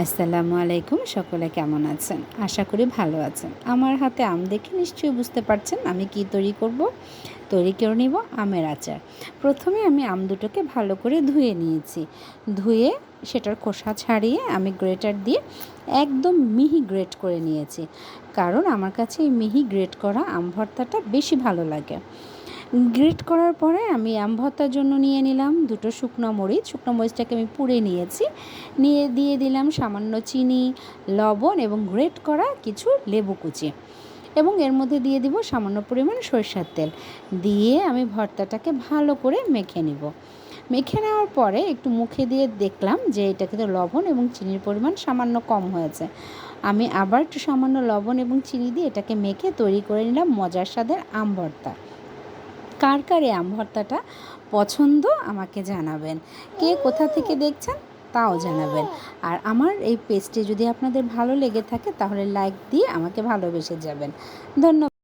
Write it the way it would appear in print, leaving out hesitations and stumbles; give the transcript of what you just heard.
আসসালামু আলাইকুম। সকলে কেমন আছেন? আশা করি ভালো আছেন। আমার হাতে আম দেখে নিশ্চয়ই বুঝতে পারছেন আমি কি তৈরি করব। তৈরি করে নিব আমের আচার। প্রথমে আমি আম দুটোকে ভালো করে ধুয়ে নিয়েছি। ধুয়ে সেটার খোসা ছাড়িয়ে আমি গ্রেটার দিয়ে একদম মিহি গ্রেট করে নিয়েছি, কারণ আমার কাছে এই মিহি গ্রেট করা আম ভর্তাটা বেশি ভালো লাগে। গ্রেট করার পরে আমি আম ভর্তার জন্য নিয়ে নিলাম দুটো শুকনো মরিচ। শুকনো মরিচটাকে আমি পুড়ে নিয়েছি। নিয়ে দিয়ে দিলাম সামান্য চিনি, লবণ এবং গ্রেট করা কিছু লেবু কুচি, এবং এর মধ্যে দিয়ে দিব সামান্য পরিমাণ সরিষার তেল। দিয়ে আমি ভর্তাটাকে ভালো করে মেখে নিব। মেখে নেওয়ার পরে একটু মুখে দিয়ে দেখলাম যে এটা কিন্তু লবণ এবং চিনির পরিমাণ সামান্য কম হয়েছে। আমি আবার একটু সামান্য লবণ এবং চিনি দিয়ে এটাকে মেখে তৈরি করে নিলাম মজার স্বাদের আম ভর্তা। কার কার এই আম ভর্তাটা পছন্দ আমাকে জানাবেন। কে কোথা থেকে দেখছেন তাও জানাবেন। আর আমার এই পেজটি যদি আপনাদের ভালো লেগে থাকে তাহলে লাইক দিয়ে আমাকে ভালোবেসে যাবেন। ধন্যবাদ।